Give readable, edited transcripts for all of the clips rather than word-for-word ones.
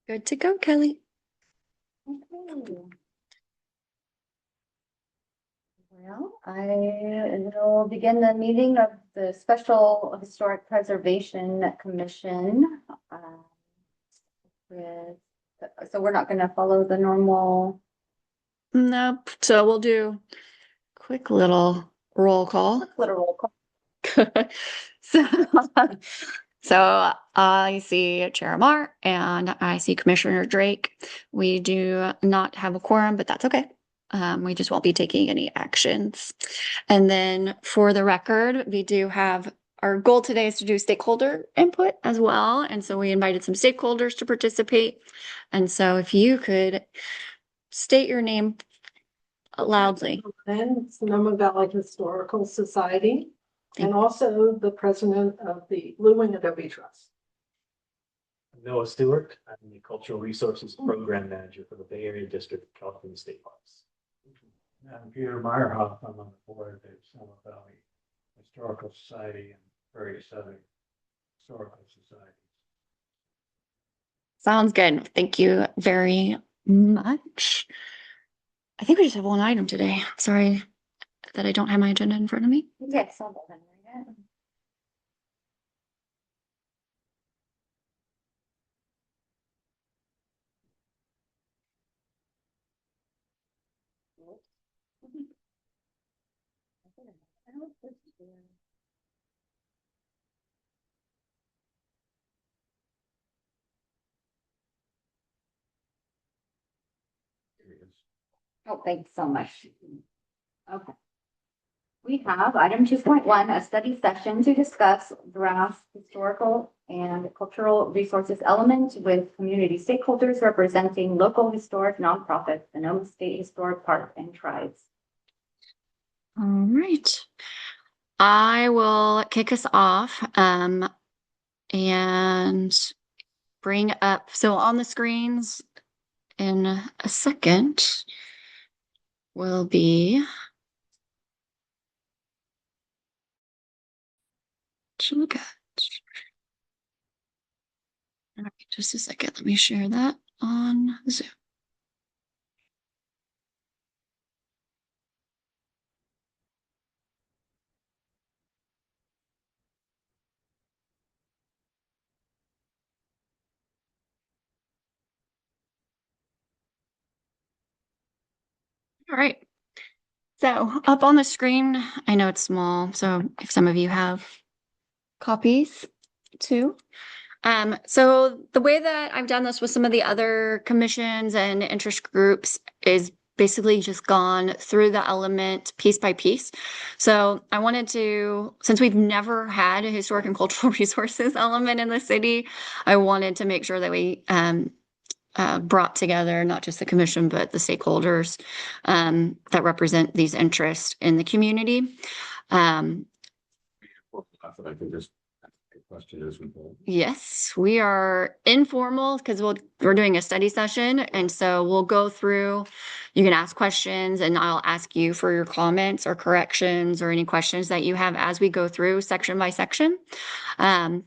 Good to go, Kelly. Okay. Well, I will begin the meeting of the Special Historic Preservation Commission. With, so we're not going to follow the normal. Nope. So we'll do quick little roll call. Roll call. So, so I see Chair Amar and I see Commissioner Drake. We do not have a quorum, but that's okay. We just won't be taking any actions. And then for the record, we do have our goal today is to do stakeholder input as well. And so we invited some stakeholders to participate. And so if you could state your name loudly. And it's the Sonoma Valley Historical Society, and also the president of the Blue Wing Adobe Trust. Noah Stewart. I'm the Cultural Resources Program Manager for the Bay Area District of California State Parks. I'm Peter Meyerhoff. I'm on the board of the Sonoma Valley Historical Society and various other historical societies. Sounds good. Thank you very much. I think we just have one item today. Sorry that I don't have my agenda in front of me. Yes, I'll go ahead and read it. Oh, thanks so much. Okay. We have item 2.1, a study session to discuss draft historical and cultural resources elements with community stakeholders representing local historic nonprofits, Sonoma State Historic Park and tribes. All right. I will kick us off and bring up, so on the screens in a second will be to look at. All right, just a second. Let me share that on Zoom. All right. So up on the screen, I know it's small, so if some of you have copies too. So the way that I've done this with some of the other commissions and interest groups is basically just gone through the element piece by piece. So I wanted to, since we've never had a historic and cultural resources element in the city, I wanted to make sure that we brought together not just the commission, but the stakeholders that represent these interests in the community. I can just ask a question as we go. Yes, we are informal because we're doing a study session. And so we'll go through, you can ask questions and I'll ask you for your comments or corrections or any questions that you have as we go through section by section. And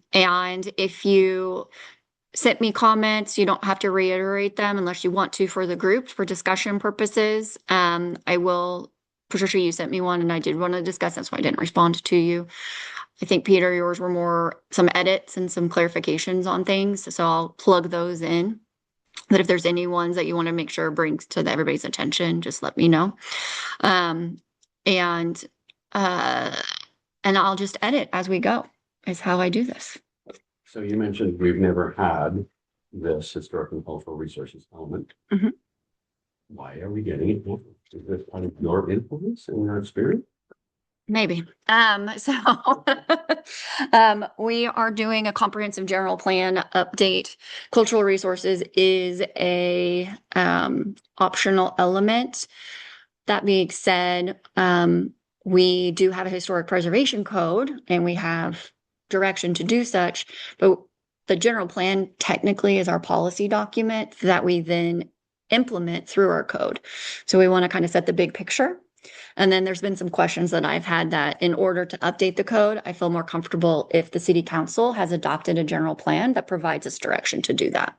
if you sent me comments, you don't have to reiterate them unless you want to for the group for discussion purposes. I will, Patricia, you sent me one and I did want to discuss, that's why I didn't respond to you. I think Peter, yours were more some edits and some clarifications on things. So I'll plug those in. But if there's any ones that you want to make sure brings to everybody's attention, just let me know. And I'll just edit as we go is how I do this. So you mentioned we've never had this historic and cultural resources element. Mm-hmm. Why are we getting it? Is this kind of your influence and your experience? Maybe. We are doing a comprehensive general plan update. Cultural resources is a optional element. That being said, we do have a historic preservation code and we have direction to do such, but the general plan technically is our policy document that we then implement through our code. So we want to kind of set the big picture. And then there's been some questions that I've had that in order to update the code, I feel more comfortable if the city council has adopted a general plan that provides us direction to do that.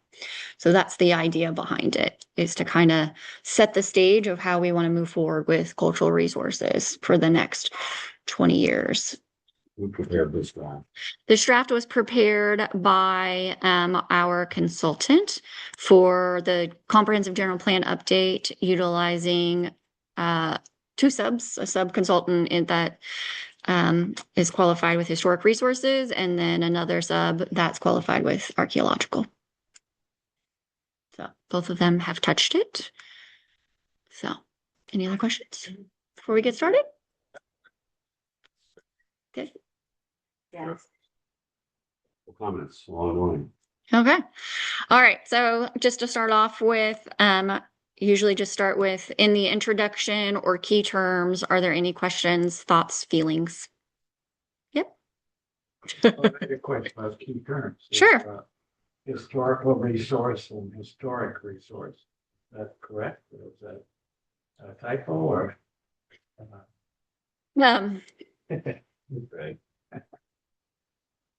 So that's the idea behind it, is to kind of set the stage of how we want to move forward with cultural resources for the next 20 years. We prepared this draft. This draft was prepared by our consultant for the comprehensive general plan update, utilizing two subs, a sub consultant in that is qualified with historic resources, and then another sub that's qualified with archaeological. So both of them have touched it. So any other questions before we get started? Okay. Yes. Comments along the line. Okay. All right. So just to start off with, usually just start with in the introduction or key terms. Are there any questions, thoughts, feelings? Yep. Well, I had a question about key terms. Sure. Historical resource and historic resource. Is that correct? Or is that a typo or? Right.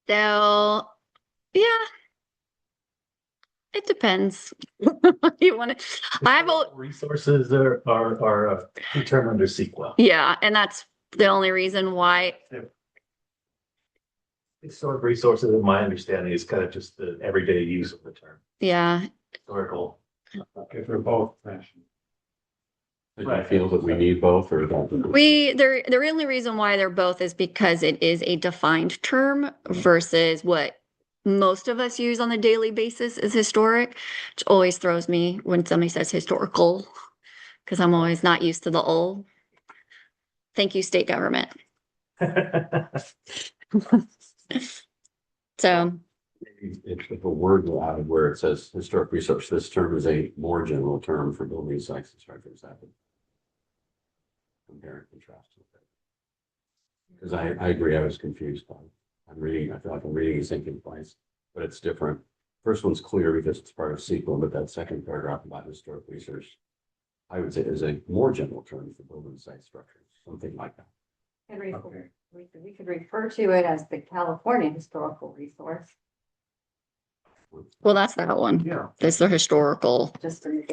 So yeah, it depends. You want to, I have a, Resources are a key term under CEQA. yeah, and that's the only reason why. Historic resources, in my understanding, is kind of just the everyday use of the term, Yeah, historical. If they're both mentioned. Do you feel that we need both or don't? the only reason why they're both is because it is a defined term versus what most of us use on a daily basis is historic, which always throws me when somebody says historical, because I'm always not used to the old. Thank you, state government. So If a word were added where it says historic resource, this term is a more general term for building sites and structures that would compare and contrast with it. Because I agree, I was confused by it. I feel like I'm reading the same thing twice, but it's different. First one's clear because it's part of sequel, but that second paragraph about historic research, I would say is a more general term for building site structures, something like that. And Okay. we could refer to it as the California Historical Resource, well, that's that one. Yeah. That's the historical. just to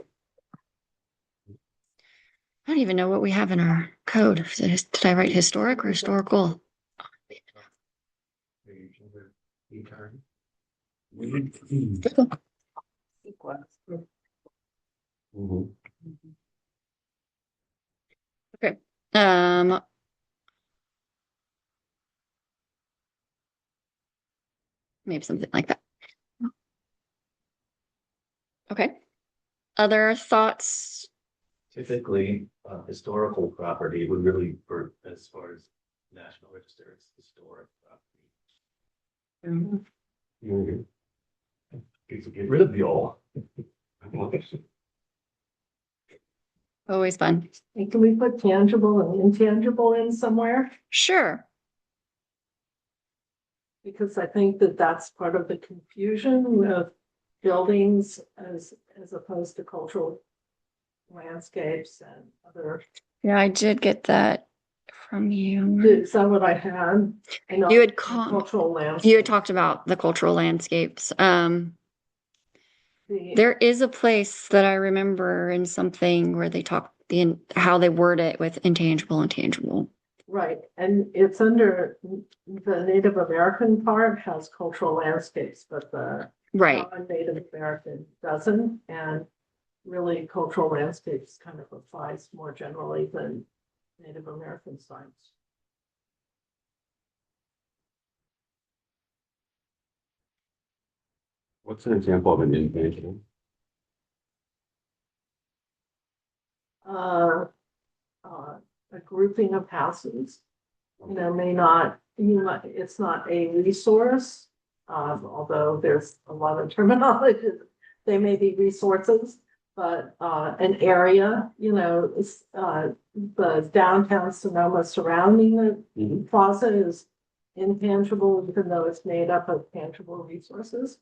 I don't even know what we have in our code. Did I write historic or historical? Key term. sequence. Mhm. Um, maybe something like that. Okay. Other thoughts? Typically, historical property would really, for as far as National Register, it's historic property. Mhm. You could get rid of the old. Always fun. And can we put tangible and intangible in somewhere? Sure. Because I think that that's part of the confusion with buildings as opposed to cultural landscapes and other. Yeah, I did get that from you. Is that what I had? I know You had cultural landscapes. You had talked about the cultural landscapes. The- There is a place that I remember in something where they talk how they word it with intangible and tangible. Right, and it's under the Native American part has cultural landscapes, but the Right. non-Native American doesn't, and really cultural landscapes kind of applies more generally than Native American sites. What's an example of an intangible? A grouping of houses, may not, it's not a resource. Although there's a lot of terminology, they may be resources, but, an area, the downtown Sonoma surrounding the Mhm. plaza is intangible, even though it's made up of tangible resources.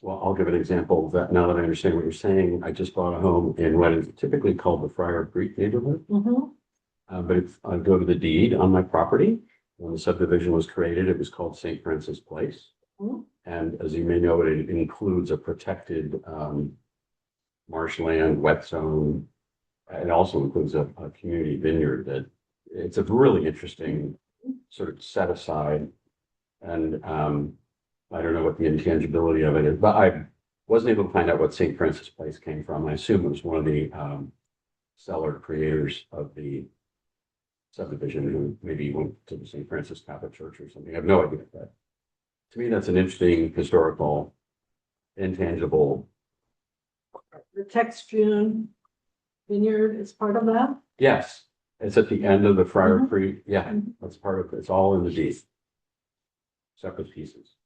Well, I'll give an example of that. Now that I understand what you're saying, I just bought a home in what is typically called the Friar Creek neighborhood. But if I go to the deed on my property, when the subdivision was created, it was called St. Francis Place. Mhm. And as you may know, it includes a protected marshland, wet zone. It also includes a community vineyard that it's a really interesting sort of set aside. And I don't know what the intangibility of it is, but I wasn't able to find out what St. Francis Place came from. I assume it was one of the seller creators of the subdivision who maybe went to the St. Francis Catholic Church or something. I have no idea. But to me, that's an interesting historical, intangible. The Tex June Vineyard is part of that. Yes, it's at the end of the Friar Mhm. Creek. Yeah, Mhm. that's part of it. It's all in the deed. Separate pieces.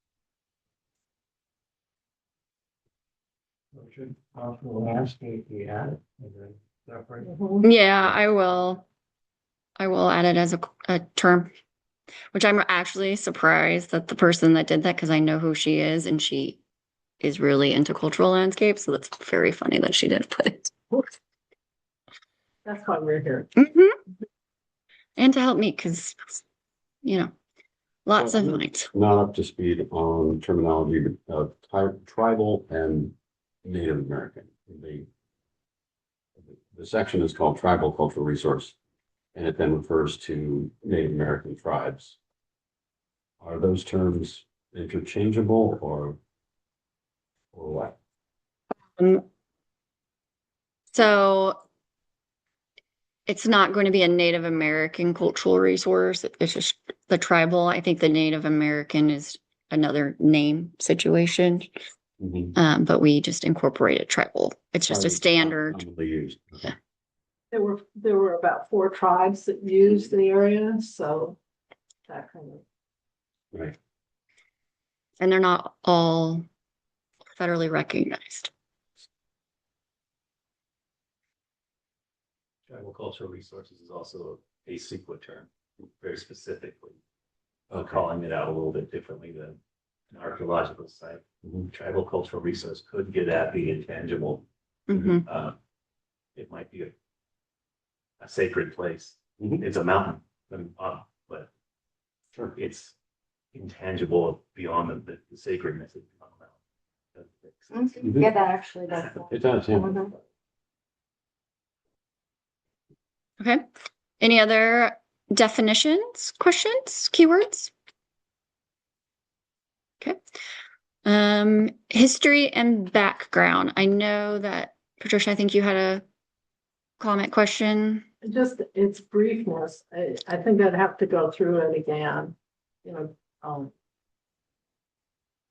Should possible landscape be added and then separate. Mhm. Yeah, I will. I will add it as a term, which I'm actually surprised that the person that did that, because I know who she is and she is really into cultural landscapes. So that's very funny that she did put it. That's why we're here. Mhm. And to help me, because, lots of Well, minds. Not up to speed on terminology of tribal and Native American. The section is called Tribal Cultural Resource, and it then refers to Native American tribes. Are those terms interchangeable or what? So it's not going to be a Native American cultural resource. It's just the tribal. I think the Native American is another name situation. Mhm. But we just incorporated tribal. It's just a Tribes, standard. commonly used. Okay. There were about 4 tribes that used the area, so that kind of. Right. And they're not all federally recognized. Tribal cultural resources is also a CEQA term, very specifically. Okay. Calling it out a little bit differently than an archaeological site. Mhm. Tribal cultural resource could get at the intangible. Mhm. It might be a sacred place. Mhm. It's a mountain, but Sure. it's intangible beyond the sacredness of the mountain. Does that make sense? Mhm. Yeah, that actually does. It does, yeah. Mhm. Okay. Any other definitions, questions, keywords? Okay. History and background. I know that, Patricia, I think you had a comment question. Just its briefness, I think I'd have to go through it again, you know,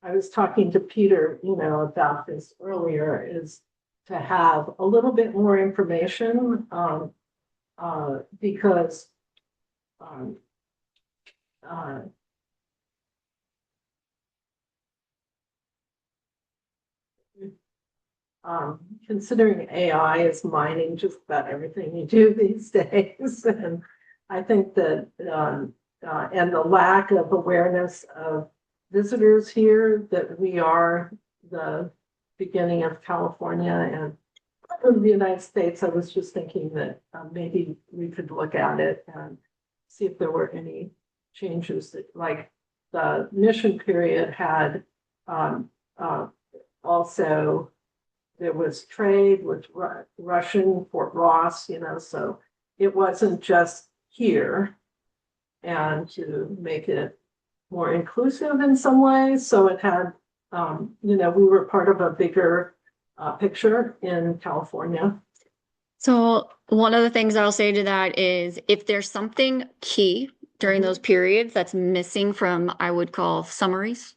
I was talking to Peter, about this earlier, is to have a little bit more information, because, uh, considering AI is mining just about everything you do these days, and I think that, and the lack of awareness of visitors here, that we are the beginning of California and of the United States. I was just thinking that maybe we could look at it and see if there were any changes that, like, the mission period had, also there was trade with Russian Fort Ross, so it wasn't just here. And to make it more inclusive in some ways, so it had, we were part of a bigger picture in California. So one of the things I'll say to that is if there's something key during those periods that's missing from, I would call summaries.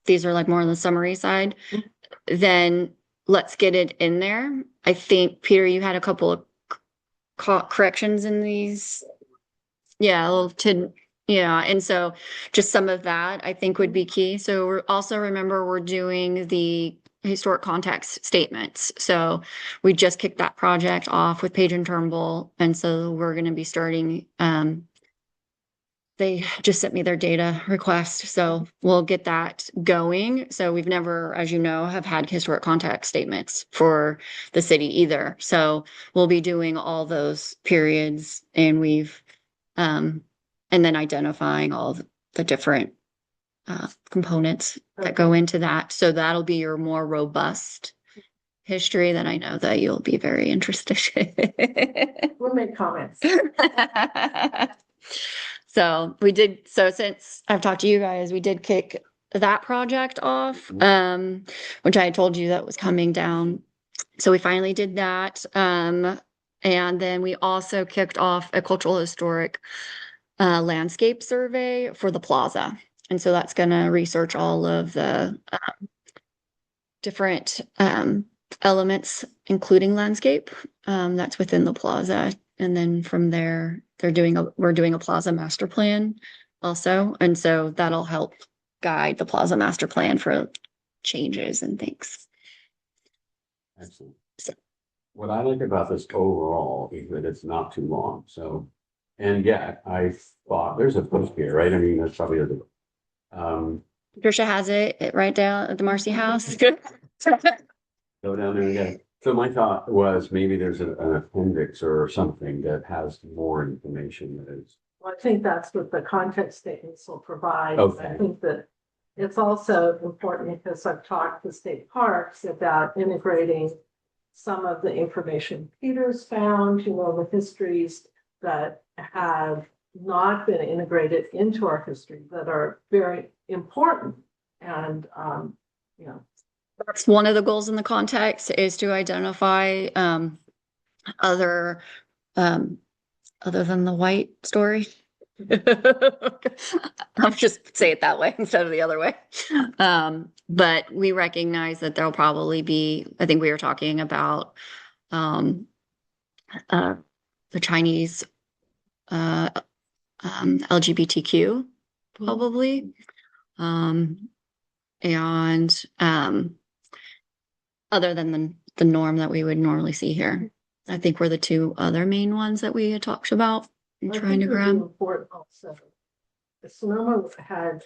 These are like more on the summary side, then let's get it in there. I think, Peter, you had a couple of corrections in these. Yeah, a little to, and so just some of that I think would be key. So we're also, remember, we're doing the historic context statements. So we just kicked that project off with Page and Turnbull. And so we're going to be starting, they just sent me their data request, so we'll get that going. So we've never, as you know, have had historic context statements for the city either. So we'll be doing all those periods, and we've and then identifying all the different components that go into that. So that'll be your more robust history that I know that you'll be very interested in. We'll make comments. So since I've talked to you guys, we did kick that project off, which I told you that was coming down. So we finally did that. And then we also kicked off a cultural historic landscape survey for the plaza. And so that's going to research all of the different elements, including landscape, that's within the plaza. And then from there, we're doing a plaza master plan also. And so that'll help guide the plaza master plan for changes and things. Excellent. So- What I like about this overall is that it's not too long, so, and yeah, I thought, there's a post here, right? I mean, that's probably Patricia has it right down at the Marcy House. go down there and get it. So my thought was maybe there's an appendix or something that has more information that is. Well, I think that's what the context statements will provide. Okay. I think that it's also important because I've talked to state parks about integrating some of the information Peter's found, the histories that have not been integrated into our history that are very important. And, That's one of the goals in the context is to identify other than the white story. I'll just say it that way instead of the other way. But we recognize that there'll probably be, I think we were talking about the Chinese LGBTQ probably. And other than the norm that we would normally see here. I think were the two other main ones that we had talked about and I trying to think it would be grab. important also. Sonoma had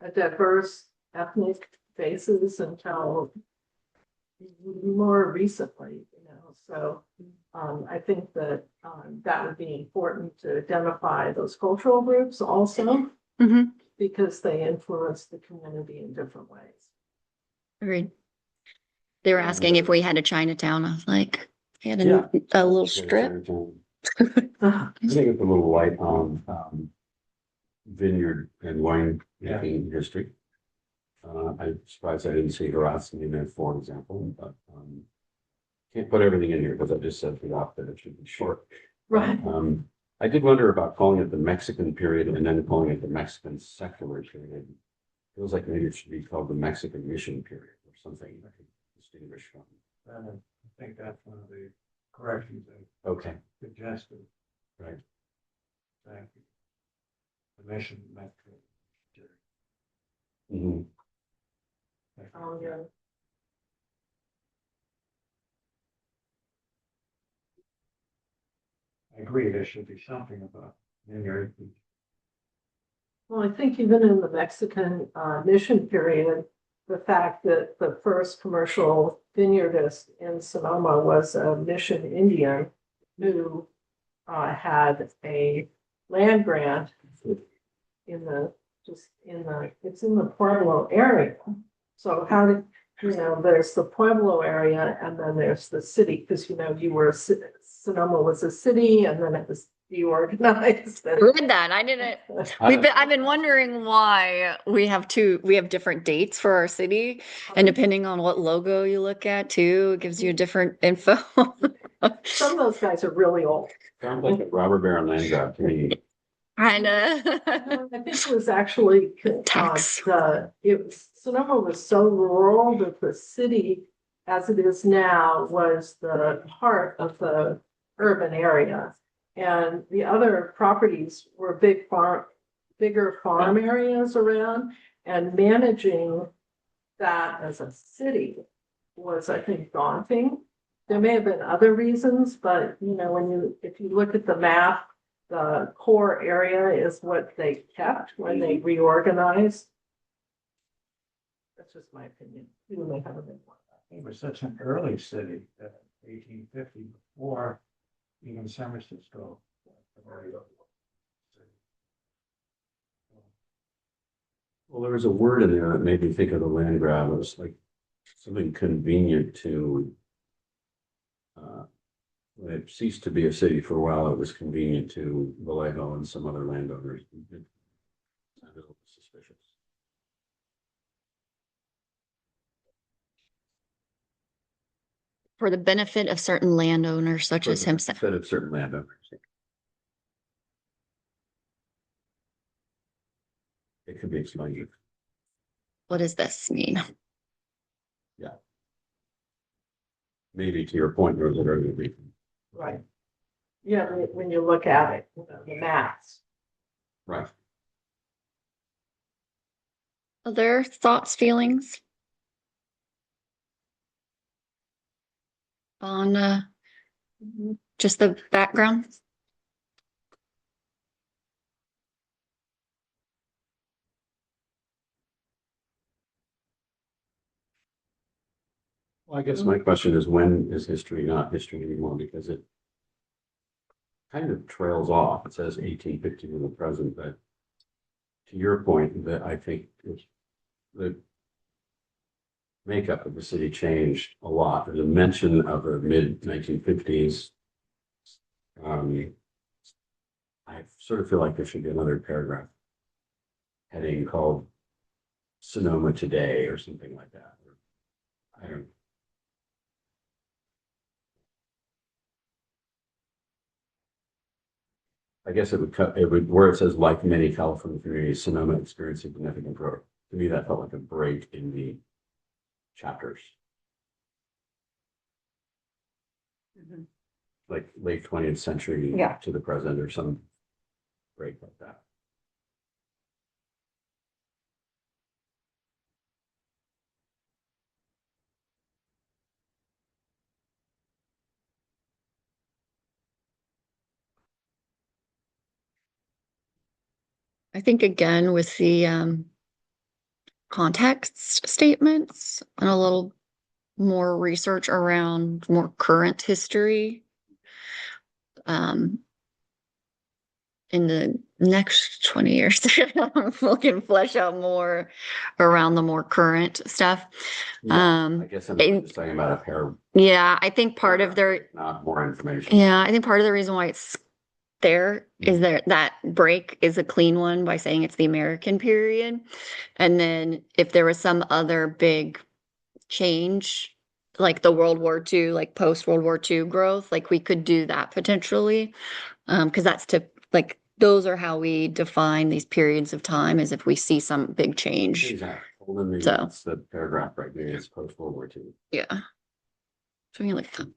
a diverse ethnic basis until more recently, so I think that that would be important to identify those cultural groups also Mhm. because they influence the community in different ways. Agreed. They were asking if we had a Chinatown. I was like, we had Yeah. a little strip. I think it's a little light on vineyard and wine making history. I'm surprised I didn't see Horace in there, for example, but can't put everything in here because I just said that it should be short. Right. I did wonder about calling it the Mexican period and then calling it the Mexican secular period. Feels like maybe it should be called the Mexican mission period or something that could distinguish from. I think that's one of the corrections I Okay, suggested. right. Thank you. The mission metric. Mhm. Oh, yeah. I agree, there should be something about vineyard. Well, I think even in the Mexican mission period, the fact that the first commercial vineyardist in Sonoma was a mission Indian who had a land grant it's in the Pueblo area. So there's the Pueblo area and then there's the city, because Sonoma was a city and then it was deorganized. I read that. I didn't. I've been wondering why we have different dates for our city, and depending on what logo you look at too, it gives you different info. Some of those guys are really old. Sounds like a robber baron land grab to me. Kinda. I think it was actually Tax. Sonoma was so rural that the city, as it is now, was the heart of the urban area. And the other properties were bigger farm areas around, and managing that as a city was, I think, daunting. There may have been other reasons, but if you look at the map, the core area is what they kept when they reorganized. That's just my opinion. You may have a bit more. It was such an early city, 1850, before even San Francisco. Well, there was a word in there that made me think of the land grab. It was like something convenient to. When it ceased to be a city for a while, it was convenient to Vallejo and some other landowners. It sounded a little suspicious. For the benefit of certain landowners such For as the himself. benefit of certain landowners. It could be explained. What does this mean? Maybe to your point, there was a very good reason. Right. Yeah, when you look at it, the maps. Right. Other thoughts, feelings? On just the background? Well, I guess my question is, when is history not history anymore? Because it kind of trails off. It says 1850 to the present, but to your point, that I think the makeup of the city changed a lot. There's a mention of the mid 1950s. I sort of feel like there should be another paragraph heading called Sonoma Today or something like that. I don't. I guess it would cut, it would, where it says like many California communities, Sonoma experienced significant growth. To me, that felt like a break in the chapters. Like late 20th century Yeah. to the present or some break like that. I think again with the context statements and a little more research around more current history. In the next 20 years, we can flesh out more around the more current stuff. I guess I'm and- just talking about a pair, Yeah, I think part of their, not more information. yeah, I think part of the reason why it's there is that break is a clean one by saying it's the American period. And then if there was some other big change, like the World War II, like post World War II growth, like we could do that potentially. Because that's to like those are how we define these periods of time, is if we see some big change. Exactly. Well, then maybe So. that's the paragraph right there. It's post World War II. Yeah. So we can like that.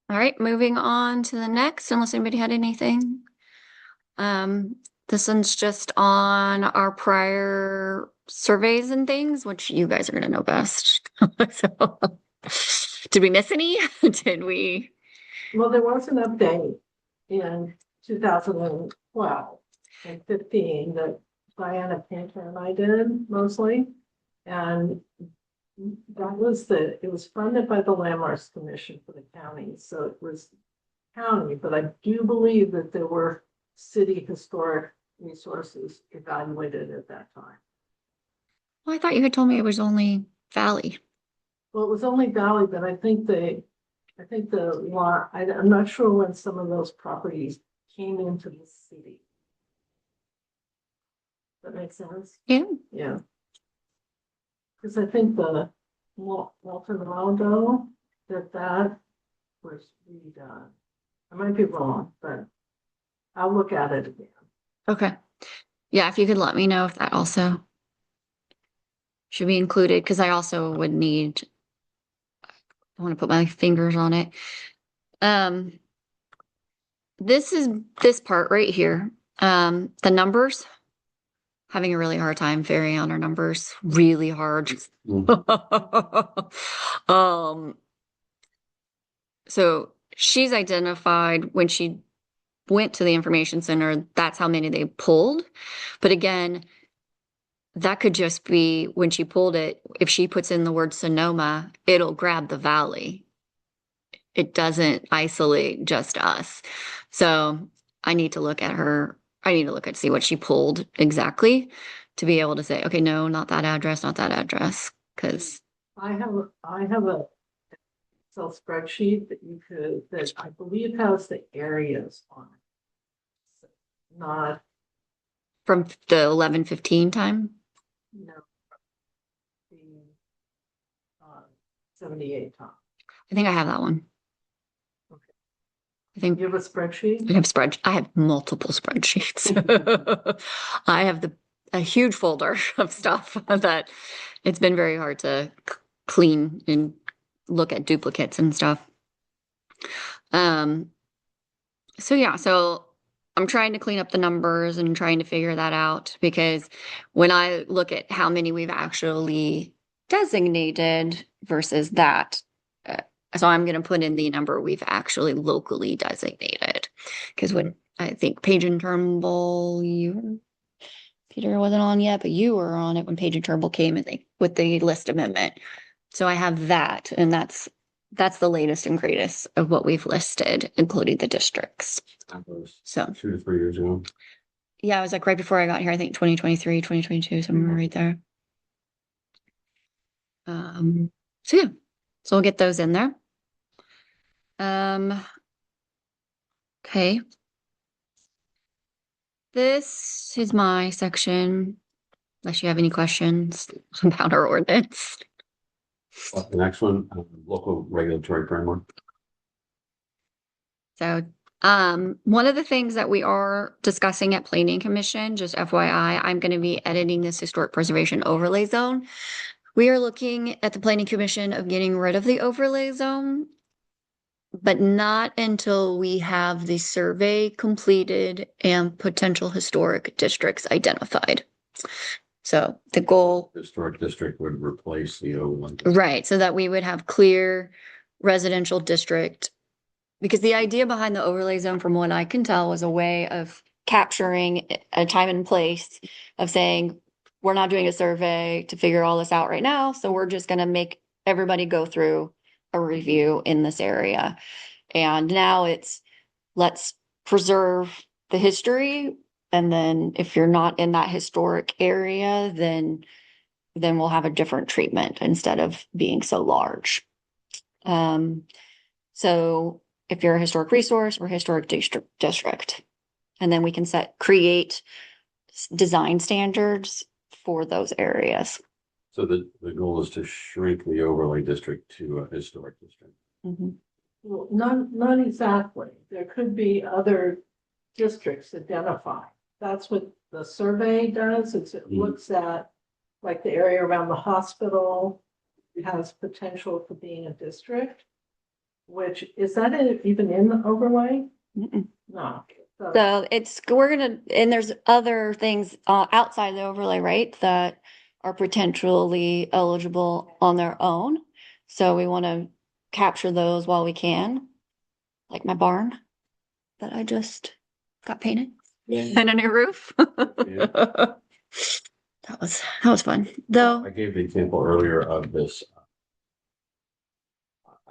All right, moving on to the next, unless anybody had anything. This one's just on our prior surveys and things, which you guys are gonna know best. So, did we miss any? Did we? Well, there was an update in 2012 and 15 that Diana Painter and I did mostly. And it was funded by the Landmarks Commission for the county, so it was county, but I do believe that there were city historic resources evaluated at that time. Well, I thought you had told me it was only Valley. Well, it was only Valley, but I think I'm not sure when some of those properties came into the city. That makes sense? Yeah. Yeah. Because I think the Walter Ronaldo that was redone. I might be wrong, but I'll look at it again. Okay. Yeah, if you could let me know if that also should be included, because I also would need, I want to put my fingers on it. This is this part right here. The numbers having a really hard time figuring out our numbers, really hard. Um, so she's identified when she went to the information center, that's how many they pulled. But again, that could just be when she pulled it, if she puts in the word Sonoma, it'll grab the valley. It doesn't isolate just us. So I need to look at her. I need to look at see what she pulled exactly to be able to say, okay, no, not that address, not that address. Because I have a Excel spreadsheet that I believe has the areas on it. Not, from the 11:15 time, no. The, 78 time. I think I have that one. Okay. I think You have a spreadsheet? I have multiple spreadsheets. I have a huge folder of stuff that it's been very hard to clean and look at duplicates and stuff. So yeah, so I'm trying to clean up the numbers and trying to figure that out because when I look at how many we've actually designated versus that, so I'm going to put in the number we've actually locally designated because when I think Page and Turnbull, Peter wasn't on yet, but you were on it when Page and Turnbull came and with the list amendment. So I have that, and that's the latest and greatest of what we've listed, including the districts. That was So 2 to 3 years ago. yeah, it was like right before I got here, I think 2023, 2022, somewhere right there. So yeah, so we'll get those in there. Okay. This is my section, unless you have any questions about our ordinance. The next one, local regulatory framework. So, one of the things that we are discussing at Planning Commission, just FYI, I'm going to be editing this historic preservation overlay zone. We are looking at the Planning Commission of getting rid of the overlay zone, but not until we have the survey completed and potential historic districts identified. So the goal, Historic district would replace the overlay. right, so that we would have clear residential district. Because the idea behind the overlay zone, from what I can tell, was a way of capturing a time and place of saying, we're not doing a survey to figure all this out right now, so we're just gonna make everybody go through a review in this area. And now it's, let's preserve the history, and then if you're not in that historic area, then we'll have a different treatment instead of being so large. So if you're a historic resource or historic district, and then we can create design standards for those areas. So the goal is to shrink the overlay district to a historic district. Mhm. Well, not exactly. There could be other districts identified. That's what the survey does, is it looks at like the area around the hospital. It has potential for being a district, which, is that even in the overlay? Mm-mm. No. So and there's other things outside the overlay, right, that are potentially eligible on their own. So we want to capture those while we can, like my barn that I just got painted and a new roof. Yeah. That was fun, though. I gave the example earlier of this.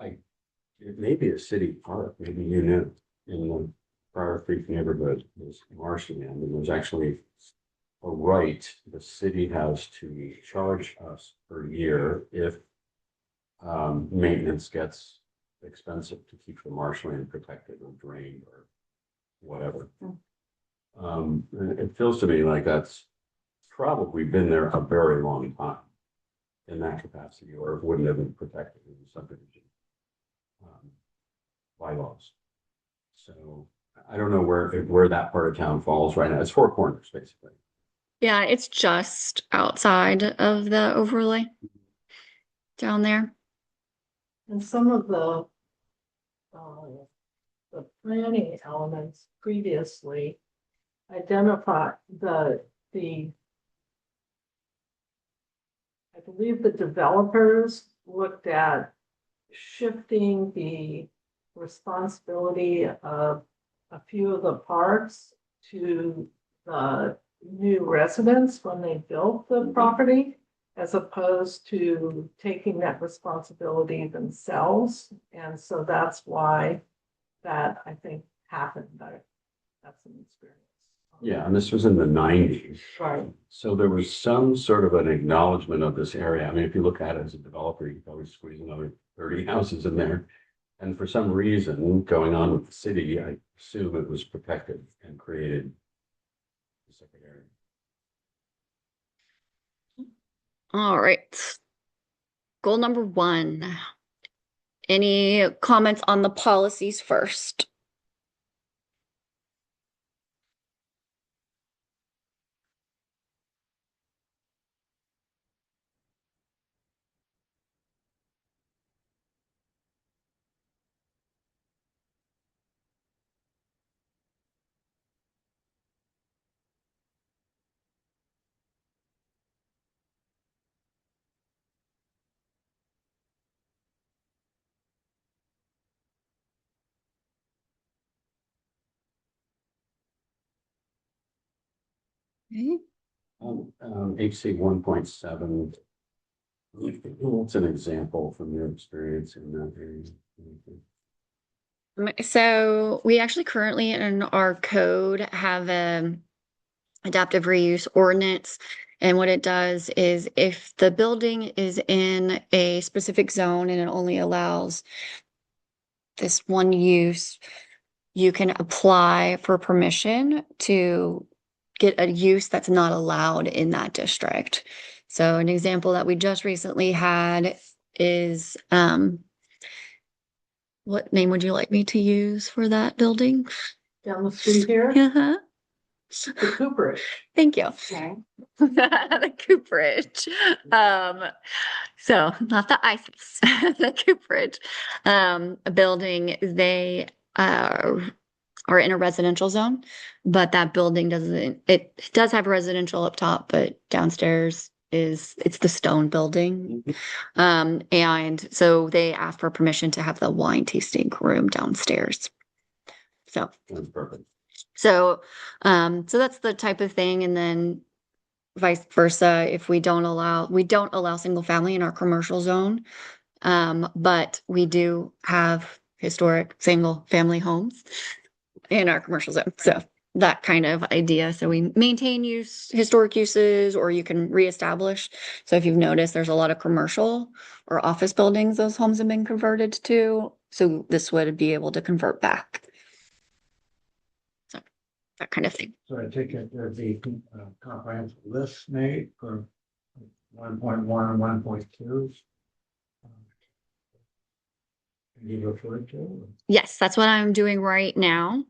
It may be a city park, maybe you know, in the Prior Creek neighborhood is marshland, and there's actually a right the city has to charge us per year if maintenance gets expensive to keep the marshland protected or drained or whatever. And it feels to me like that's probably been there a very long time in that capacity, or it wouldn't have been protected in the subdivision bylaws. So I don't know where that part of town falls right now. It's Four Corners, basically. Yeah, it's just outside of the overlay down there. And some of the planning elements previously identify the I believe the developers looked at shifting the responsibility of a few of the parks to the new residents when they built the property, as opposed to taking that responsibility themselves. And so that's why that, I think, happened. That's an experience. Yeah, and this was in the nineties. Right. So there was some sort of an acknowledgement of this area. I mean, if you look at it as a developer, you could probably squeeze another 30 houses in there. And for some reason going on with the city, I assume it was protected and created a separate area. All right. Goal number 1. Any comments on the policies first? Okay. HC 1.7. What's an example from your experience in that area? So we actually currently in our code have a adaptive reuse ordinance. And what it does is if the building is in a specific zone and it only allows this one use, you can apply for permission to get a use that's not allowed in that district. So an example that we just recently had is, what name would you like me to use for that building? Down the street here, Uh-huh. the Cooperage. Thank you. Okay. The cooperage. So not the ISIS, the cooperage. A building, they are in a residential zone, but that building doesn't, it does have residential up top, but downstairs it's the stone building. And so they asked for permission to have the wine tasting room downstairs. So That's perfect. so that's the type of thing. And then vice versa, if we don't allow single family in our commercial zone. But we do have historic single family homes in our commercial zone. So that kind of idea. So we maintain historic uses, or you can reestablish. So if you've noticed, there's a lot of commercial or office buildings those homes have been converted to. So this would be able to convert back. That kind of thing. So I take it there'd be a comprehensive list made for 1.1 and 1.2. You referred to? Yes, that's what I'm doing right now.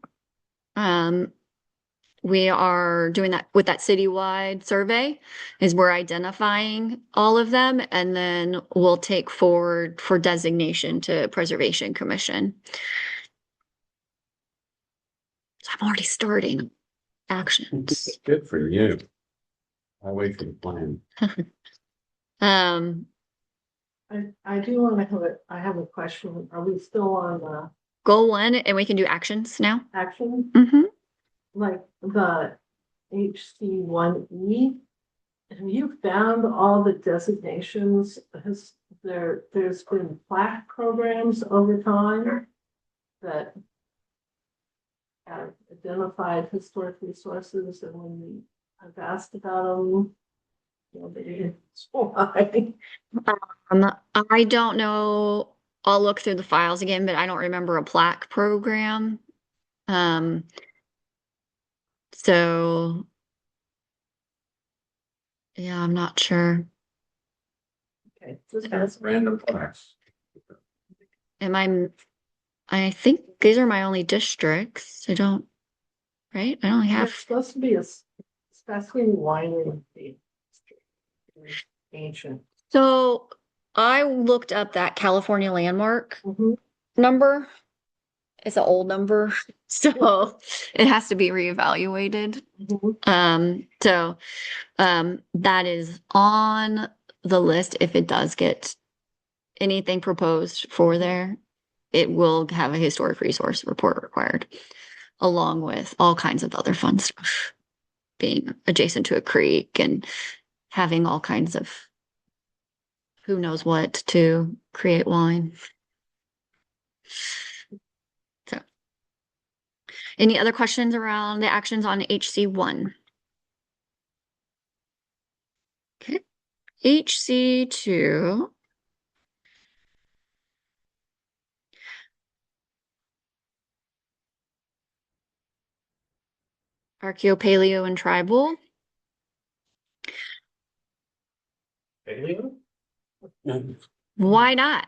We are doing that with that citywide survey, is we're identifying all of them, and then we'll take forward for designation to Preservation Commission. So I'm already starting actions. Good for you. I'll wait for the plan. I do want to have a question. Are we still on the Goal 1, and we can do actions now. action? Mm-hmm. Like the HC1E? Have you found all the designations? There's been plaque programs over time that have identified historic resources, and when I've asked about them, nobody is why. I don't know. I'll look through the files again, but I don't remember a plaque program. So yeah, I'm not sure. Okay, just ask me. Random class. I think these are my only districts. I only It's have, supposed to be especially winery ancient. so I looked up that California landmark Mhm. number. It's an old number, so it has to be reevaluated. Mhm. That is on the list, if it does get anything proposed for there, it will have a historic resource report required, along with all kinds of other fun stuff, being adjacent to a creek and having all kinds of who knows what to create wine. So, any other questions around the actions on HC1? Okay, HC2. Archeo, paleo, and tribal. Paleo? Why not?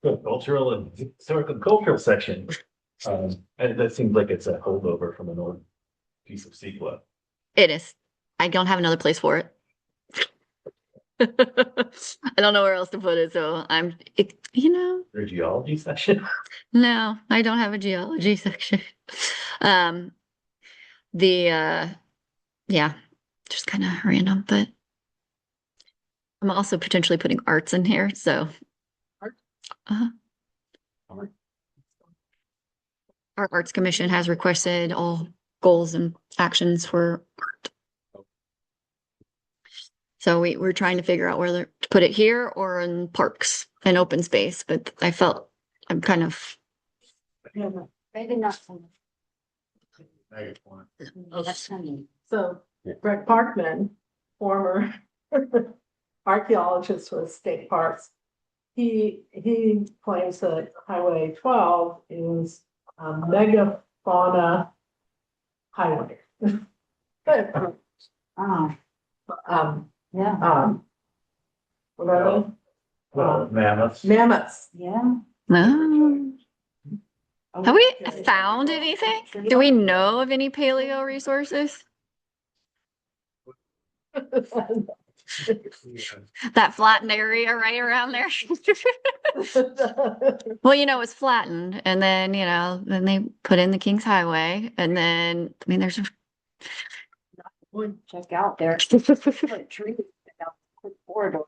Cultural and historical cultural section. And that seems like it's a holdover from an old piece of CEQA. It is. I don't have another place for it. I don't know where else to put it, so Their geology section. no, I don't have a geology section. Yeah, just kind of random, but I'm also potentially putting arts in here, so. Art? Uh-huh. Art. Our Arts Commission has requested all goals and actions for art. So we're trying to figure out whether to put it here or in parks and open space, but I felt I'm kind of, Maybe not. That's So Greg Parkman, former archaeologist with state parks, he claims that Highway 12 is a megafauna highway. Oh, Um, yeah, what are Well, mammoths. they? Mammoths. yeah. no. Have we found anything? Do we know of any paleo resources? That flattened area right around there? Well, it's flattened and then, then they put in the King's Highway and then, I mean, there's Check out there. Put trees out the corridor.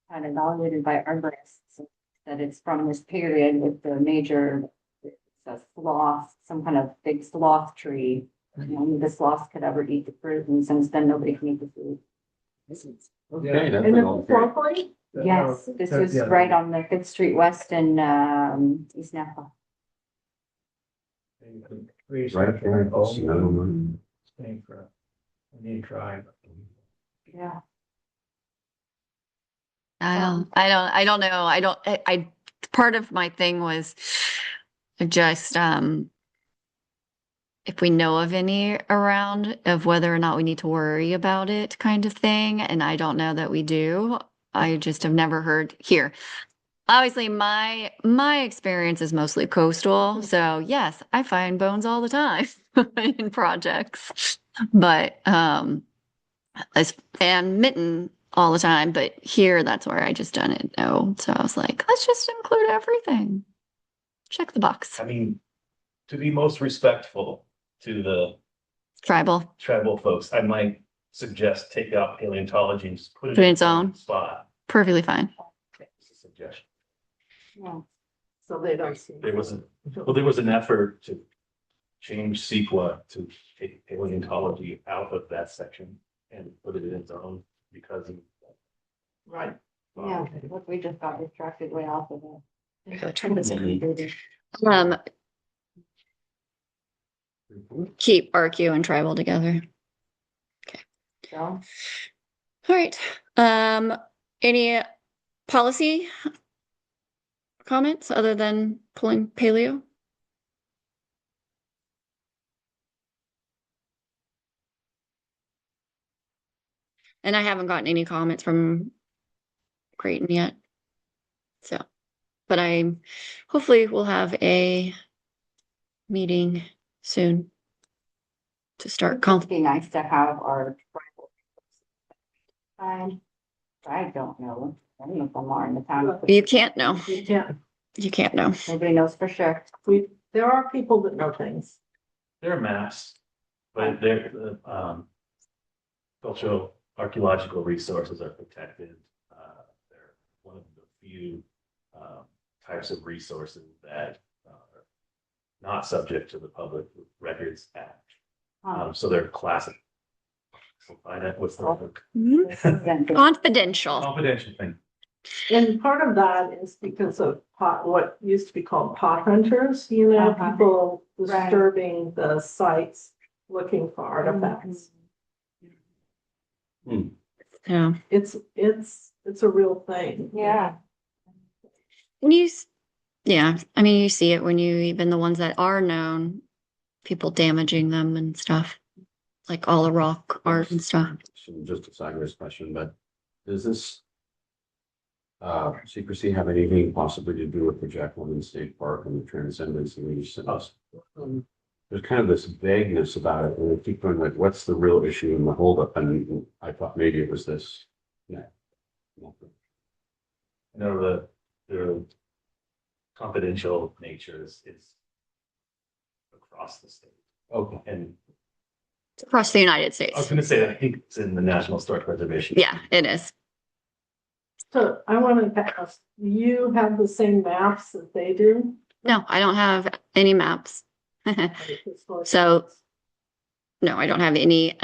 Kind of evaluated by arborists that it's from this period with the major, it's a sloth, some kind of big sloth tree. Only the sloths could ever eat the fruit, and since then nobody can eat the fruit. Okay, that's And an the old. locally, Yes, this was right on the Fifth Street West in East Napa. Right there. Staying for a new tribe. Yeah. I don't know. Part of my thing was just, if we know of any around of whether or not we need to worry about it kind of thing. And I don't know that we do. I just have never heard here. Obviously, my experience is mostly coastal. So yes, I find bones all the time in projects, but, and mitten all the time, but here that's where I just didn't know. So I was like, let's just include everything. Check the box. I mean, to be most respectful to the Tribal. tribal folks, I might suggest take out paleontology and just put it Put it in in its own. spot. Perfectly fine. It's a suggestion. Yeah. so they don't see. There was an effort to change CEQA to take paleontology out of that section and put it in its own because of. Right. Yeah, look, we just got distracted way off of it. Keep RQ and tribal together. So, All right. Any policy comments other than pulling paleo? And I haven't gotten any comments from Creighton yet. So, but hopefully we'll have a meeting soon to start. it'd be nice to have our tribal. I don't know. Any of them are in the town. You can't know. You can't, You can't know. Nobody knows for sure. there are people that know things. There are maps, but they're, cultural archaeological resources are protected. They're one of the few types of resources that are not subject to the Public Records Act. So they're classic. What's the word? Confidential. Confidential thing. And part of that is because of what used to be called pot hunters, people Right. disturbing the sites, looking for artifacts. Yeah. It's a real thing. Yeah. And yeah, I mean, you see it when you, even the ones that are known, people damaging them and stuff, like all the rock art and stuff. Just a sideways question, but does this secrecy have anything possibly to do with the Jack London State Park and the Transcendence and these things? There's kind of this vagueness about it, and we keep going like, what's the real issue in the holdup? And I thought maybe it was this. Yeah. No, the confidential nature is across the state. Okay. And It's across the United I was States. gonna say, I think it's in the National Historic Preservation. Yeah, it is. So I wanted to ask, you have the same maps that they do? No, I don't have any maps. So- No, I don't have any.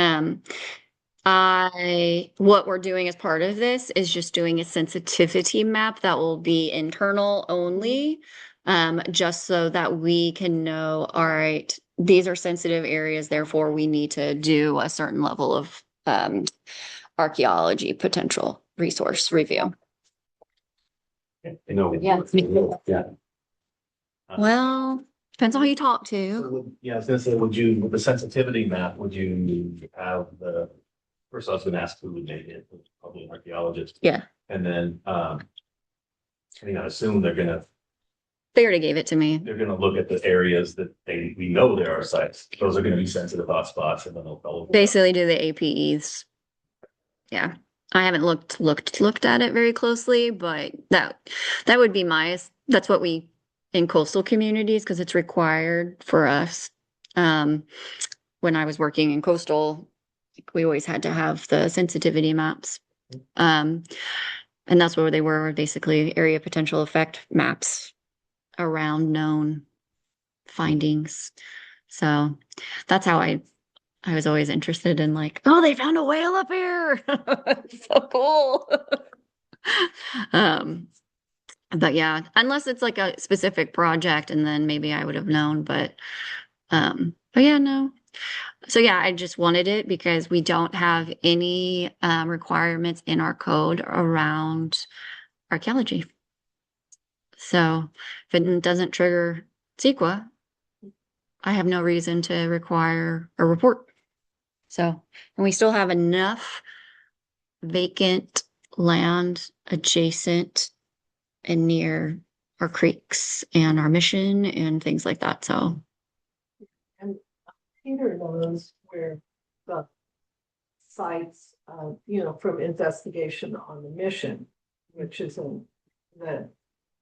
What we're doing as part of this is just doing a sensitivity map that will be internal only. Just so that we can know, all right, these are sensitive areas, therefore we need to do a certain level of archaeology potential resource review. No. Yeah. Yeah. Well, depends on who you talk to. So yeah, I was gonna say, with the sensitivity map, would you have first I was gonna ask who would make it, probably an archaeologist. Yeah. And then, I mean, I assume they're gonna They already gave it to me. look at the areas that we know there are sites. Those are gonna be sensitive hotspots, and then they'll follow. Basically do the APEs. Yeah. I haven't looked at it very closely, but that would be that's what we in coastal communities, because it's required for us. When I was working in coastal, we always had to have the sensitivity maps. And that's where they were, basically area potential effect maps around known findings. So that's how I was always interested in, like, oh, they found a whale up here. So cool. But yeah, unless it's like a specific project, and then maybe I would have known, but yeah, no. So yeah, I just wanted it because we don't have any requirements in our code around archaeology. So if it doesn't trigger CEQA, I have no reason to require a report. So, and we still have enough vacant land adjacent and near our creeks and our mission and things like that. So And Peter knows where the sites, from investigation on the mission, which is in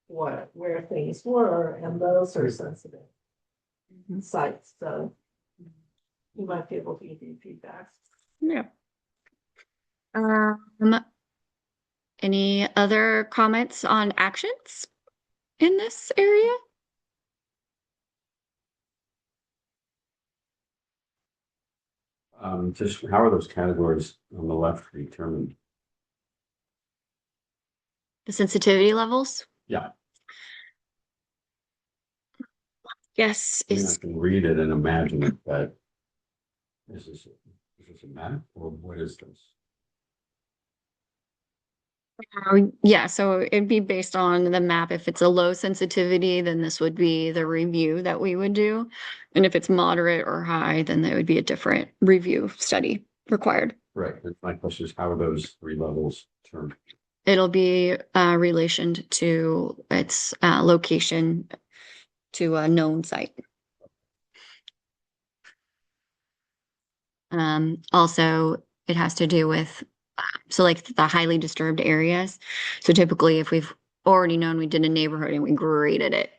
where things were, and those are sensitive sites, so you might be able to give you feedback. yeah. Any other comments on actions in this area? Just how are those categories on the left determined? The sensitivity levels? Yeah. Yes, I mean, I it's can read it and imagine it, but is this a map or what is this? yeah, so it'd be based on the map. If it's a low sensitivity, then this would be the review that we would do. And if it's moderate or high, then there would be a different review study required. Right. And my question is, how are those three levels determined? It'll be relationed to its location to a known site. Also, it has to do with so like the highly disturbed areas. So typically if we've already known we did a neighborhood and we graded it,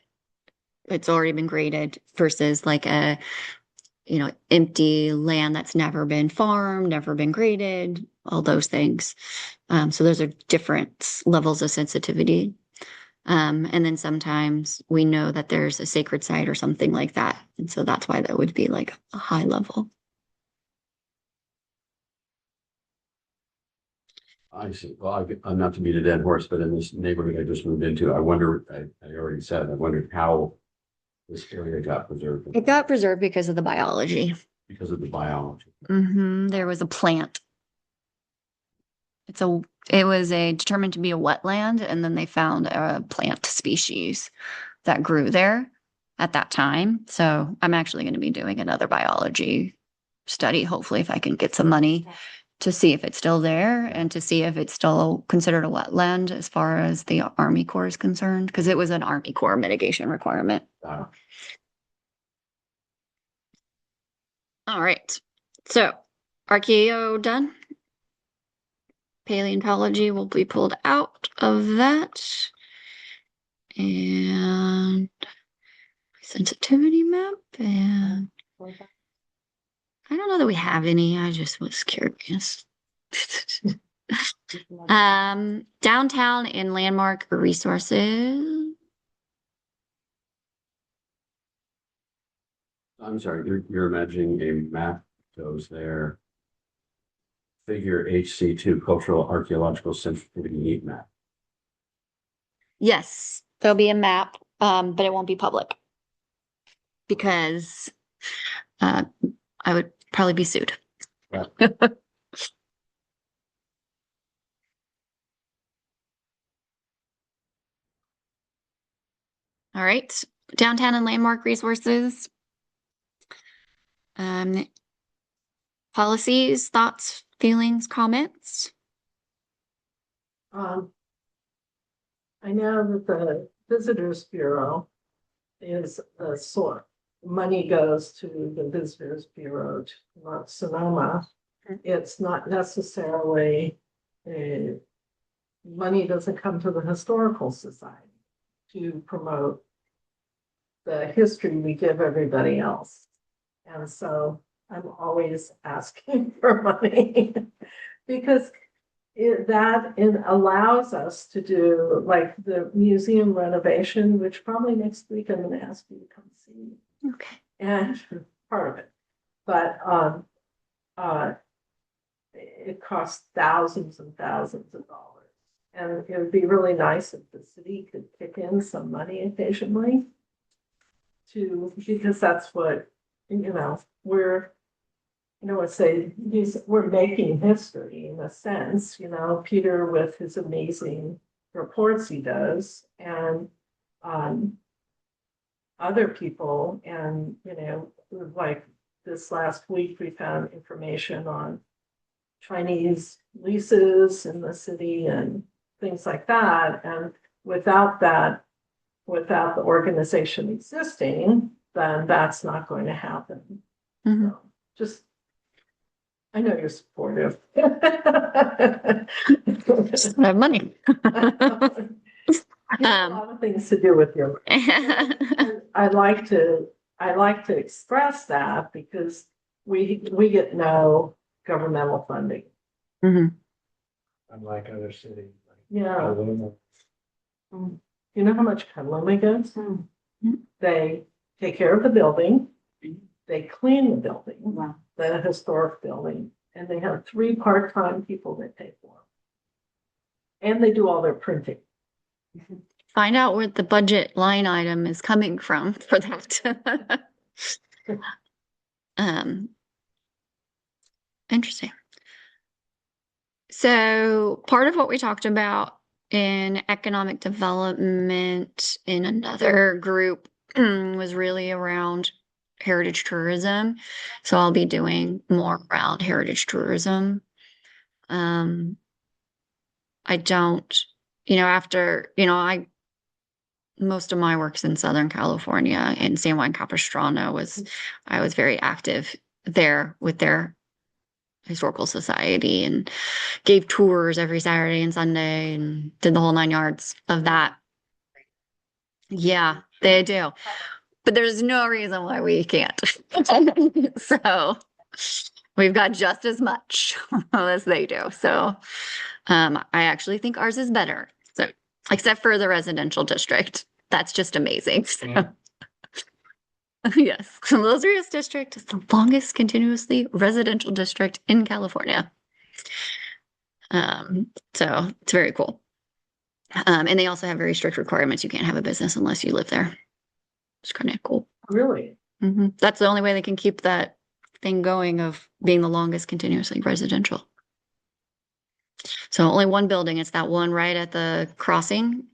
it's already been graded versus like empty land that's never been farmed, never been graded, all those things. So those are different levels of sensitivity. And then sometimes we know that there's a sacred site or something like that. And so that's why that would be like a high level. I see. Well, I'm not to beat a dead horse, but in this neighborhood I just moved into, I wonder, I already said, I wondered how this area got preserved. It got preserved because of the biology. Because of the biology. There was a plant. It was determined to be a wetland, and then they found a plant species that grew there at that time. So I'm actually going to be doing another biology study, hopefully, if I can get some money to see if it's still there and to see if it's still considered a wetland as far as the Army Corps is concerned, because it was an Army Corps mitigation requirement. Uh, All right. So archaeo done. Paleontology will be pulled out of that. And sensitivity map. And I don't know that we have any. I just was curious. Downtown and landmark resources. I'm sorry, you're imagining a map goes there. Figure HC2 cultural archaeological sensitivity heat map. Yes, there'll be a map, but it won't be public because I would probably be sued. Right. All right, downtown and landmark resources. Policies, thoughts, feelings, comments. I know that the Visitors Bureau is a sort, money goes to the Visitors Bureau, to not Sonoma. It's not necessarily, money doesn't come to the Historical Society to promote the history we give everybody else. And so I'm always asking for money because it allows us to do like the museum renovation, which probably next week I'm going to ask you to come see. Okay. And part of it, but it costs thousands and thousands of dollars. And it would be really nice if the city could kick in some money occasionally because that's what, we're making history in a sense, Peter with his amazing reports he does and other people. And, like this last week, we found information on Chinese leases in the city and things like that. And without the organization existing, then that's not going to happen. Mhm. So I know you're supportive. Just don't have money. You have a lot of things to do with your. I like to express that because we get no governmental funding. Mhm. Unlike other cities. Like Yeah. Petaluma. You know how much Petaluma gets? Hmm. They take care of the building. They clean the building, the historic building, and they have 3 part-time people that pay for them. And they do all their printing. Find out where the budget line item is coming from for that. Interesting. So part of what we talked about in economic development in another group was really around heritage tourism. So I'll be doing more around heritage tourism. I don't, most of my work's in Southern California, and San Juan Capistrano I was very active there with their historical society and gave tours every Saturday and Sunday and did the whole 9 yards of that. Yeah, they do. but there's no reason why we can't. So we've got just as much as they do. So I actually think ours is better. So except for the residential district. That's just amazing. So, Yeah. yes, Los Rios district is the longest continuously residential district in California. So it's very cool. And they also have very strict requirements. You can't have a business unless you live there. It's kind of cool. Really? That's the only way they can keep that thing going of being the longest continuously residential. So only one building. It's that one right at the crossing.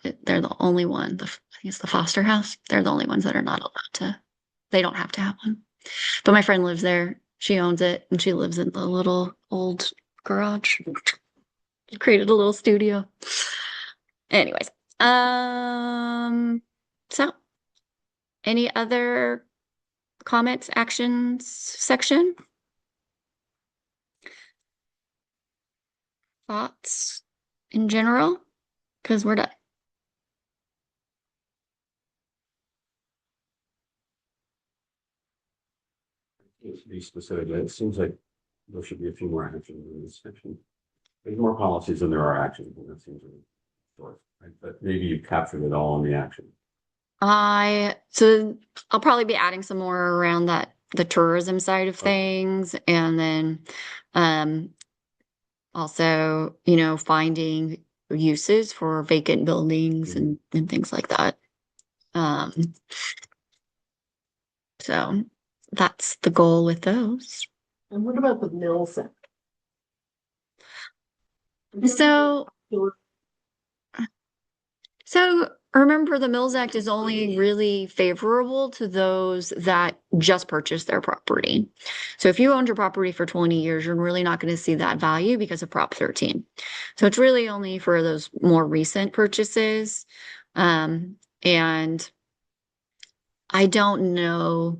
They're the only one. I think it's the Foster House. They're the only ones that are not allowed to. They don't have to have one. But my friend lives there. She owns it, and she lives in the little old garage. Created a little studio. Anyways, so any other comments, actions section? Thoughts in general? Because we're done. To be specific, it seems like there should be a few more actions in this section. There's more policies than there are actions, and that seems really short, right? But maybe you captured it all in the action. So I'll probably be adding some more around that, the tourism side of Okay. things, and then also, finding uses for vacant buildings and things like that. So that's the goal with those. And what about the Mills Act? So remember, the Mills Act is only really favorable to those that just purchased their property. So if you owned your property for 20 years, you're really not going to see that value because of Prop 13. So it's really only for those more recent purchases. And I don't know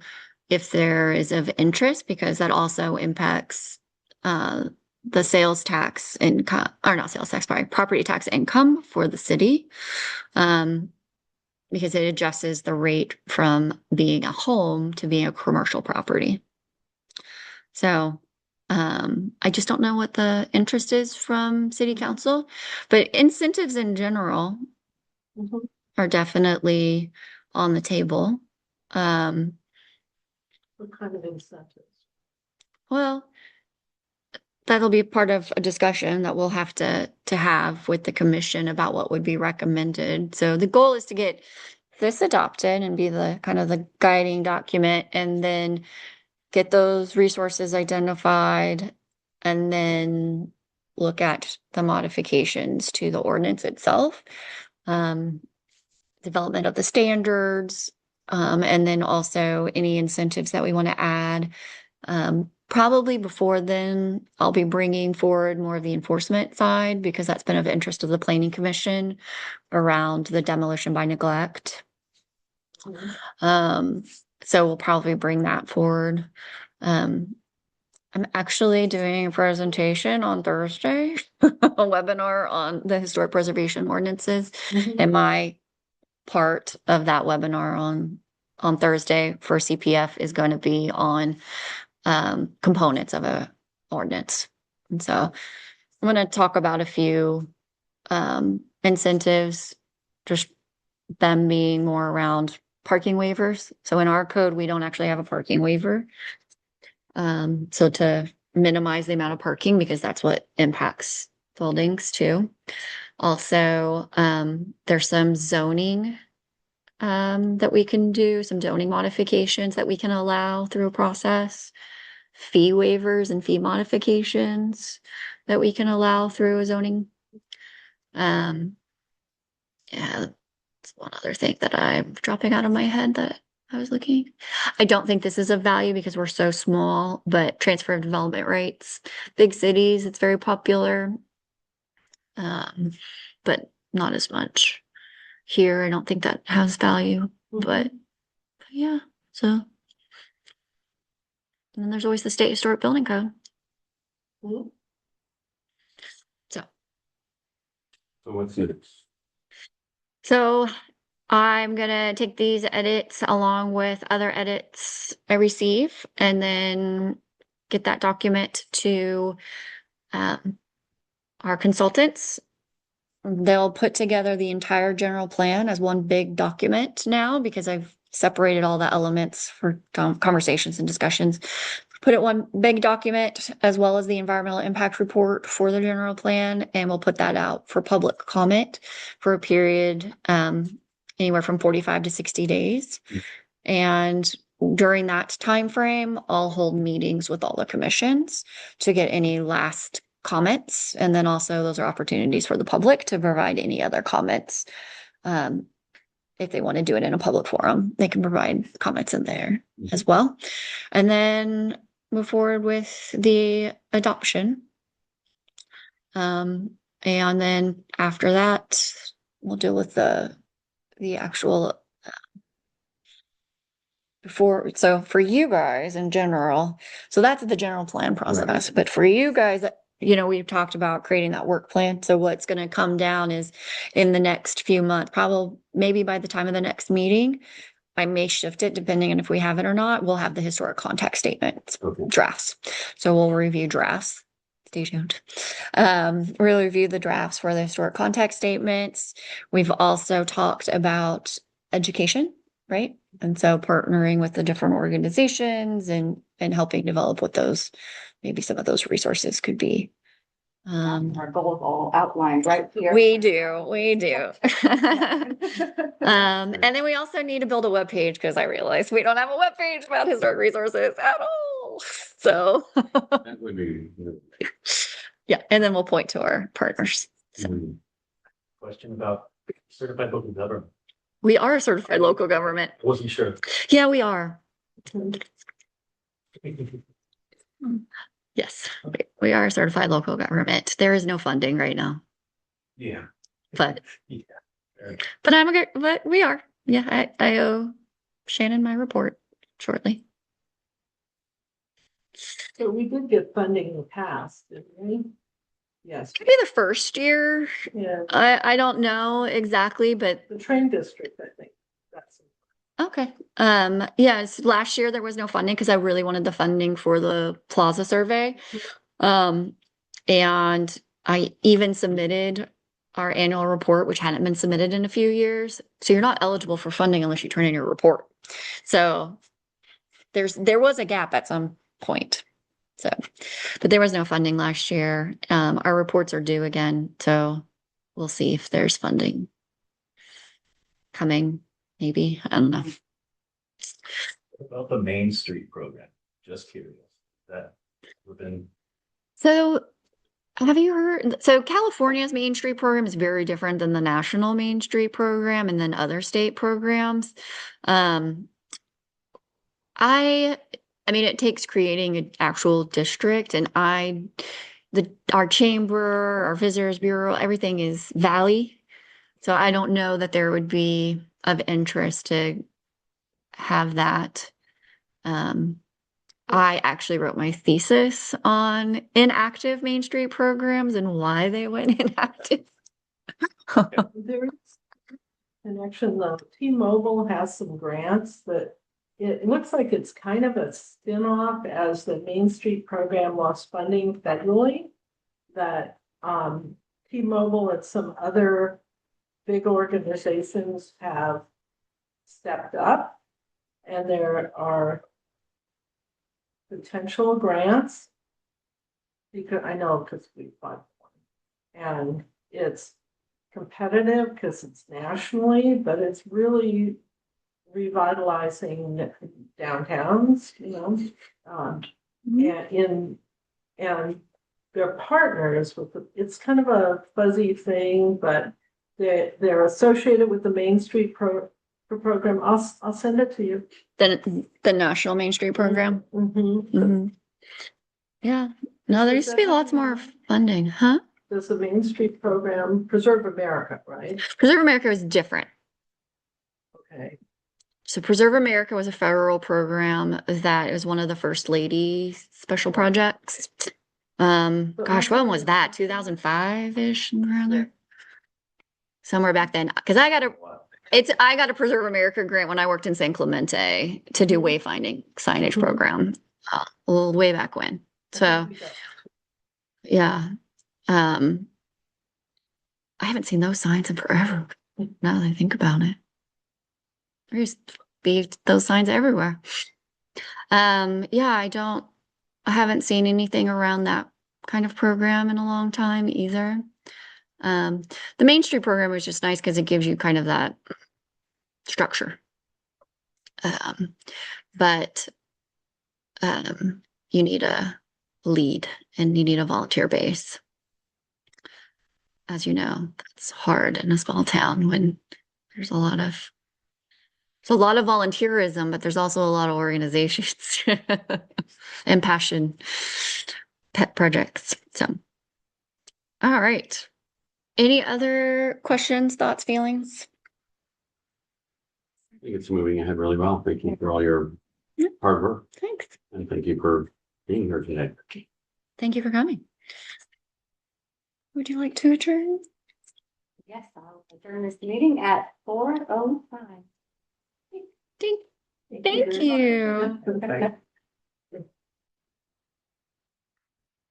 if there is of interest because that also impacts the sales tax income, or not sales tax, sorry, property tax income for the city, because it adjusts the rate from being a home to being a commercial property. So I just don't know what the interest is from city council, but incentives in general Mhm. are definitely on the table. What kind of incentives? Well, that'll be part of a discussion that we'll have to have with the commission about what would be recommended. So the goal is to get this adopted and be the kind of the guiding document, and then get those resources identified, and then look at the modifications to the ordinance itself, development of the standards, and then also any incentives that we want to add. Probably before then, I'll be bringing forward more of the enforcement side because that's been of interest to the planning commission around the demolition by neglect. So we'll probably bring that forward. I'm actually doing a presentation on Thursday, a webinar on the historic preservation ordinances. And my part of that webinar on Thursday for CPF is going to be on components of a ordinance. And so I'm going to talk about a few incentives, just them being more around parking waivers. So in our code, we don't actually have a parking waiver. So to minimize the amount of parking, because that's what impacts buildings too. Also, there's some zoning that we can do, some zoning modifications that we can allow through a process, fee waivers and fee modifications that we can allow through a zoning. Yeah, that's one other thing that I'm dropping out of my head that I was looking. I don't think this is of value because we're so small, but transfer of development rights, big cities, it's very popular. But not as much here. I don't think that has value, but yeah, so. And then there's always the state historic building code. Mhm. So, So what's next? so I'm gonna take these edits along with other edits I receive and then get that document to our consultants. They'll put together the entire general plan as one big document now because I've separated all the elements for conversations and discussions. Put it one big document as well as the environmental impact report for the general plan, and we'll put that out for public comment for a period anywhere from 45 to 60 days. And during that time frame, I'll hold meetings with all the commissions to get any last comments. And then also those are opportunities for the public to provide any other comments. If they want to do it in a public forum, they can provide comments in there as well. And then move forward with the adoption. And then after that, we'll deal with the actual so for you guys in general, so that's the general plan process. But for you guys, we've talked about creating that work plan. So what's going to come down is in the next few months, probably maybe by the time of the next meeting, I may shift it depending on if we have it or not. We'll have the historic contact statement drafts. So we'll review drafts. Stay tuned. We'll review the drafts for the historic contact statements. We've also talked about education, right? And so partnering with the different organizations and helping develop what those, maybe some of those resources could be. Our goals all outlined right here. We do. And then we also need to build a web page because I realized we don't have a web page about historic resources at all. So That would be. yeah, and then we'll point to our partners. Question about certified local government. We are a certified local government. I wasn't sure. Yeah, we are. Yes, we are a certified local government. There is no funding right now, Yeah. but Yeah. but we are. Yeah, I owe Shannon my report shortly. So we did get funding in the past, didn't we? Yes, Maybe the first year. yeah, I don't know exactly, but the train district, I think, that's. okay. Yes, last year there was no funding because I really wanted the funding for the plaza survey. And I even submitted our annual report, which hadn't been submitted in a few years. So you're not eligible for funding unless you turn in your report. So there was a gap at some point. So, but there was no funding last year. Our reports are due again, so we'll see if there's funding coming, maybe. I don't know. What about the Main Street program? Just curious. That within. So have you heard? So California's Main Street program is very different than the national Main Street program and then other state programs. I mean, it takes creating an actual district, and our chamber, our visitors bureau, everything is valley. So I don't know that there would be of interest to have that. I actually wrote my thesis on inactive Main Street programs and why they went inactive. There's an action, T-Mobile has some grants that it looks like it's kind of a spin-off as the Main Street program lost funding federally. That T-Mobile and some other big organizations have stepped up, and there are potential grants. Because I know because we fought one, and it's competitive because it's nationally, but it's really revitalizing downtowns, and they're partners with it's kind of a fuzzy thing, but they're associated with the Main Street program. I'll send it to you. The national Main Street program. Mm-hmm. Mhm. Yeah. No, there used to be lots more funding, huh? There's the Main Street program, Preserve America, right? Preserve America was different. Okay. So Preserve America was a federal program that was one of the First Lady special projects. Gosh, when was that? 2005-ish, around there? Somewhere back then. Because I got a Preserve America grant when I worked in San Clemente to do wayfinding signage program, well, way back when. So, yeah. I haven't seen those signs in forever. Now that I think about it. There used to be those signs everywhere. Yeah, I haven't seen anything around that kind of program in a long time either. The Main Street program is just nice because it gives you kind of that structure. But you need a lead and you need a volunteer base. As you know, that's hard in a small town when there's a lot of volunteerism, but there's also a lot of organizations and pet projects. So, all right. Any other questions, thoughts, feelings? I think it's moving ahead really well. Thank you for all your Yeah. hard work Thanks. and thank you for being here today. Thank you for coming. Would you like to adjourn? Yes, I'll adjourn this meeting at 4:05. Thank you. Thank you.